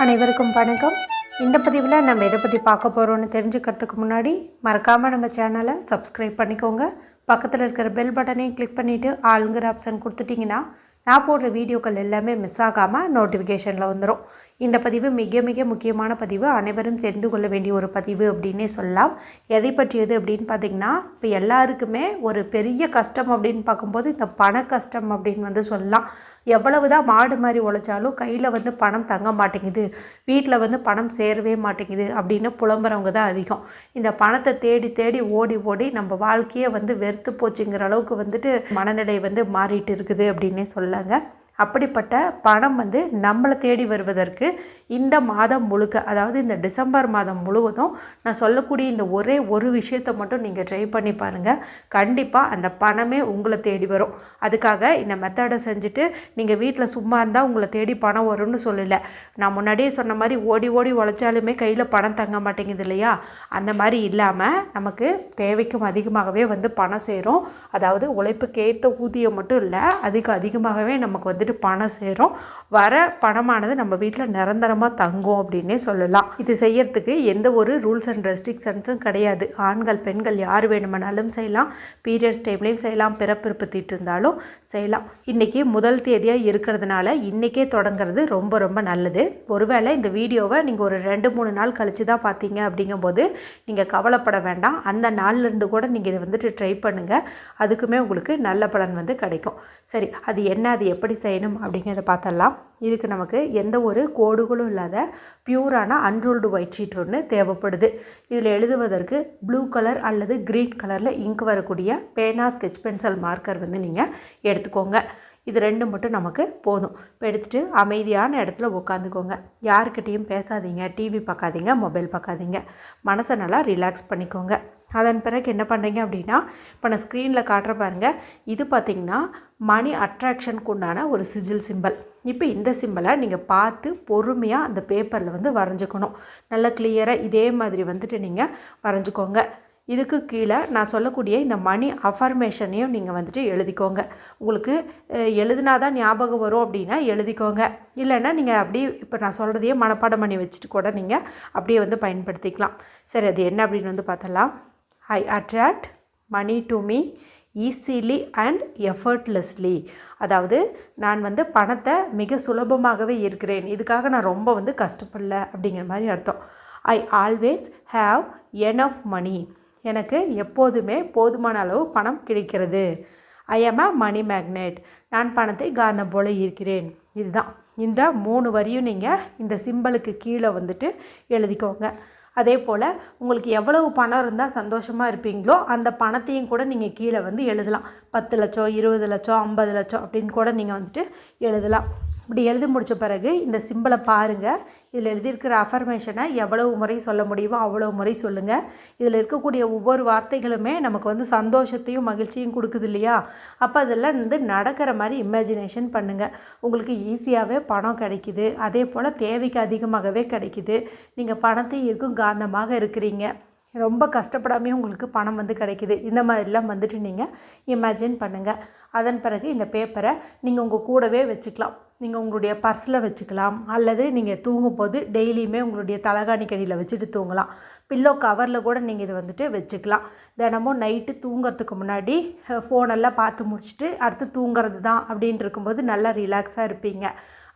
அனைவருக்கும் வணக்கம். இந்த பதிவில் நம்ம எதை பற்றி பார்க்க போகிறோன்னு தெரிஞ்சுக்கிறதுக்கு முன்னாடி மறக்காமல் நம்ம சேனலை சப்ஸ்கிரைப் பண்ணிக்கோங்க. பக்கத்தில் இருக்கிற பெல் பட்டனையும் கிளிக் பண்ணிவிட்டு ஆளுங்கிற ஆப்ஷன் கொடுத்துட்டிங்கன்னா நான் போடுற வீடியோக்கள் எல்லாமே மிஸ் ஆகாமல் நோட்டிஃபிகேஷனில் வந்துடும். இந்த பதிவு மிக மிக முக்கியமான பதிவு, அனைவரும் தெரிந்து கொள்ள வேண்டிய ஒரு பதிவு அப்படின்னே சொல்லலாம். எதை பற்றியது அப்படின்னு பார்த்திங்கன்னா, இப்போ எல்லாருக்குமே ஒரு பெரிய கஷ்டம் அப்படின்னு பார்க்கும்போது இந்த பண கஷ்டம் அப்படின்னு சொல்லலாம். எவ்வளவு தான் மாடு மாதிரி உழைச்சாலும் கையில் பணம் தங்க மாட்டேங்குது, வீட்டில் பணம் சேரவே மாட்டேங்குது அப்படின்னு புலம்புறவங்க தான் அதிகம். இந்த பணத்தை தேடி தேடி ஓடி ஓடி நம்ம வாழ்க்கையை வெறுத்து போச்சுங்கிற அளவுக்கு மனநிலை மாறிட்டு இருக்குது அப்படின்னே சொல்லலாங்க. அப்படிப்பட்ட பணம் நம்மளை தேடி வருவதற்கு இந்த மாதம் முழுக்க, அதாவது இந்த டிசம்பர் மாதம் முழுவதும் நான் சொல்லக்கூடிய இந்த ஒரே ஒரு விஷயத்தை மட்டும் நீங்கள் ட்ரை பண்ணி பாருங்கள். கண்டிப்பாக அந்த பணமே உங்களை தேடி வரும். அதுக்காக இந்த மெத்தடை செஞ்சுட்டு நீங்கள் வீட்டில் சும்மா இருந்தால் உங்களை தேடி பணம் வரும்னு சொல்லலை. நான் முன்னாடியே சொன்ன மாதிரி ஓடி ஓடி உழைச்சாலுமே கையில் பணம் தங்க மாட்டேங்குது இல்லையா? அந்த மாதிரி இல்லாமல் நமக்கு தேவைக்கும் அதிகமாகவே பணம் சேரும். அதாவது உழைப்புக்கு ஏற்ற ஊதியம் மட்டும் இல்லை, அதுக்கு அதிகமாகவே நமக்கு பணம் சேரும். வர பணமானது நம்ம வீட்டில் நிரந்தரமாக தங்கும் அப்படின்னே சொல்லலாம். இது செய்யறதுக்கு எந்த ஒரு ரூல்ஸ் அண்ட் ரெஸ்ட்ரிக்ஷன்ஸும் கிடையாது. ஆண்கள் பெண்கள் யார் வேணுமானாலும் செய்யலாம். பீரியட்ஸ் டைம்லேயும் செய்யலாம், பிறப்பிறப்பு தீட்டு இருந்தாலும் செய்யலாம். இன்றைக்கி முதல் தேதியாக இருக்கிறதுனால இன்றைக்கே தொடங்கிறது ரொம்ப ரொம்ப நல்லது. ஒருவேளை இந்த வீடியோவை நீங்கள் ஒரு 2-3 நாள் கழித்து தான் பார்த்தீங்க அப்படிங்கும்போது நீங்கள் கவலைப்பட வேண்டாம். அந்த நாள்லேருந்து கூட நீங்கள் இதை ட்ரை பண்ணுங்கள். அதுக்குமே உங்களுக்கு நல்ல பலன் கிடைக்கும். சரி, அது என்ன, அது எப்படி செய்யணும் அப்படிங்கிறத பார்த்தலாம். இதுக்கு நமக்கு எந்த ஒரு கோடுகளும் இல்லாத பியூரான அன்ரூல்டு ஒயிட் ஷீட் ஒன்று தேவைப்படுது. இதில் எழுதுவதற்கு ப்ளூ கலர் அல்லது க்ரீன் கலரில் இங்க் வரக்கூடிய பேனா, ஸ்கெட்ச் பென்சில், மார்க்கர் நீங்கள் எடுத்துக்கோங்க. இது ரெண்டும் மட்டும் நமக்கு போதும். இப்போ எடுத்துகிட்டு அமைதியான இடத்துல உட்காந்துக்கோங்க. யாருக்கிட்டேயும் பேசாதீங்க, டிவி பார்க்காதீங்க, மொபைல் பார்க்காதீங்க. மனசை நல்லா ரிலாக்ஸ் பண்ணிக்கோங்க. அதன் பிறகு என்ன பண்ணுறீங்க அப்படின்னா, இப்போ நான் ஸ்க்ரீனில் காட்டுற பாருங்கள். இது பார்த்திங்கன்னா மணி அட்ராக்ஷனுக்கு உண்டான ஒரு சிஜில் சிம்பல். இப்போ இந்த சிம்பலை நீங்கள் பார்த்து பொறுமையாக அந்த பேப்பரில் வரைஞ்சிக்கணும். நல்லா கிளியராக இதே மாதிரி நீங்கள் வரைஞ்சிக்கோங்க. இதுக்கு கீழே நான் சொல்லக்கூடிய இந்த மணி அஃபர்மேஷனையும் நீங்கள் எழுதிக்கோங்க. உங்களுக்கு எழுதினா தான் ஞாபகம் வரும் அப்படின்னா எழுதிக்கோங்க. இல்லைன்னா நீங்கள் அப்படியே இப்போ நான் சொல்கிறதையே மனப்பாடம் பண்ணி வச்சுட்டு கூட நீங்கள் அப்படியே பயன்படுத்திக்கலாம். சரி, அது என்ன அப்படின்னு பார்த்தலாம். I attract money to me easily and effortlessly. அதாவது நான் பணத்தை மிக சுலபமாகவே இருக்கிறேன், இதுக்காக நான் ரொம்ப கஷ்டப்படல அப்படிங்கிற மாதிரி அர்த்தம். I always have enough money. எனக்கு எப்போதுமே போதுமான அளவு பணம் கிடைக்கிறது. ஐ ஆம் அ மணி மேக்னெட். நான் பணத்தை காந்தம் போல இருக்கிறேன். இதுதான். இந்த 3 வரியும் நீங்கள் இந்த சிம்பலுக்கு கீழே எழுதிக்கோங்க. அதே போல் உங்களுக்கு எவ்வளவு பணம் இருந்தால் சந்தோஷமாக இருப்பீங்களோ அந்த பணத்தையும் கூட நீங்கள் கீழே எழுதலாம். 10 லட்சம், 20 லட்சம், 50 லட்சம் அப்படின்னு கூட நீங்கள் எழுதலாம். இப்படி எழுதி முடித்த பிறகு இந்த சிம்பிளை பாருங்கள். இதில் எழுதியிருக்கிற அஃபர்மேஷனை எவ்வளவு முறை சொல்ல முடியுமோ அவ்வளோ முறை சொல்லுங்கள். இதில் இருக்கக்கூடிய ஒவ்வொரு வார்த்தைகளுமே நமக்கு சந்தோஷத்தையும் மகிழ்ச்சியும் கொடுக்குது இல்லையா? அப்போ அதெல்லாம் நடக்கிற மாதிரி இமேஜினேஷன் பண்ணுங்கள். உங்களுக்கு ஈஸியாகவே பணம் கிடைக்குது. அதே போல் தேவைக்கு அதிகமாகவே கிடைக்குது. நீங்கள் பணத்தையும் இருக்கும் காந்தமாக இருக்கிறீங்க. ரொம்ப கஷ்டப்படாமையும் உங்களுக்கு பணம் கிடைக்குது. இந்த மாதிரிலாம் நீங்கள் இமேஜின் பண்ணுங்கள். அதன் பிறகு இந்த பேப்பரை நீங்கள் உங்கள் கூடவே வச்சுக்கலாம். நீங்கள் உங்களுடைய பர்ஸில் வச்சுக்கலாம், அல்லது நீங்கள் தூங்கும்போது டெய்லியுமே உங்களுடைய தலகாணிக்கடியில் வச்சுட்டு தூங்கலாம். பில்லோ கவரில் கூட நீங்கள் இது வச்சுக்கலாம். தினமும் நைட்டு தூங்குறதுக்கு முன்னாடி ஃபோனெல்லாம் பார்த்து முடிச்சுட்டு அடுத்து தூங்குறது தான் அப்படின்ட்டு இருக்கும்போது நல்லா ரிலாக்ஸாக இருப்பீங்க.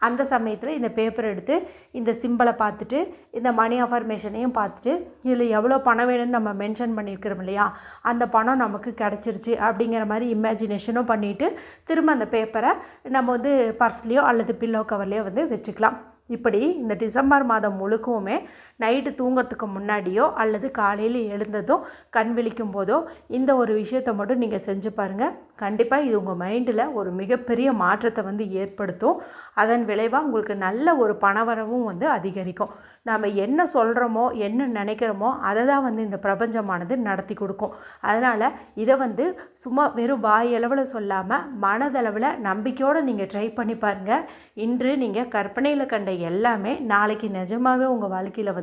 அந்த சமயத்தில் இந்த பேப்பர் எடுத்து இந்த சிம்பலை பார்த்துட்டு இந்த மணி அஃபர்மேஷனையும் பார்த்துட்டு இதில் எவ்வளோ பணம் வேணும்னு நம்ம மென்ஷன் பண்ணியிருக்கிறோம் இல்லையா, அந்த பணம் நமக்கு கிடச்சிருச்சு அப்படிங்கிற மாதிரி இமேஜினேஷனும் பண்ணிவிட்டு திரும்ப அந்த பேப்பரை நம்ம பர்ஸ்லேயோ அல்லது பில்லோ கவர்லேயோ வச்சுக்கலாம். இப்படி இந்த டிசம்பர் மாதம் முழுக்கவுமே நைட்டு தூங்கிறதுக்கு முன்னாடியோ அல்லது காலையில் எழுந்ததும் கண் விழிக்கும் போதோ இந்த ஒரு விஷயத்தை மட்டும் நீங்கள் செஞ்சு பாருங்கள். கண்டிப்பாக இது உங்கள் மைண்டில் ஒரு மிகப்பெரிய மாற்றத்தை ஏற்படுத்தும். அதன் விளைவாக உங்களுக்கு நல்ல ஒரு பணவரவும் அதிகரிக்கும். நாம் என்ன சொல்கிறோமோ என்ன நினைக்கிறோமோ அதை தான் இந்த பிரபஞ்சமானது நடத்தி கொடுக்கும். அதனால் இதை சும்மா வெறும் வாயளவில் சொல்லாமல் மனதளவில் நம்பிக்கையோடு நீங்கள் ட்ரை பண்ணி பாருங்கள். இன்று நீங்கள் கற்பனையில் கண்ட எல்லாமே நாளைக்கு நிஜமாகவே உங்கள் வாழ்க்கையில்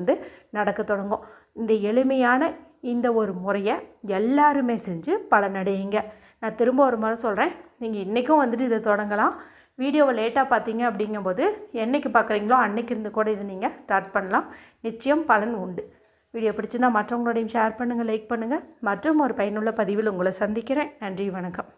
நடக்க தொடங்கும். இந்த எளிமையான இந்த ஒரு முறையை எல்லாருமே செஞ்சு பலனடையுங்க. நான் திரும்ப ஒரு முறை சொல்கிறேன். நீங்கள் இன்றைக்கும் இதை தொடங்கலாம். வீடியோவை லேட்டாக பார்த்தீங்க அப்படிங்கும்போது என்றைக்கு பார்க்குறீங்களோ அன்றைக்கி இருந்து கூட இது நீங்கள் ஸ்டார்ட் பண்ணலாம். நிச்சயம் பலன் உண்டு. வீடியோ பிடிச்சிருந்தால் மற்றவங்களோடையும் ஷேர் பண்ணுங்கள், லைக் பண்ணுங்கள். மற்றும் ஒரு பயனுள்ள பதிவில் உங்களை சந்திக்கிறேன். நன்றி, வணக்கம்.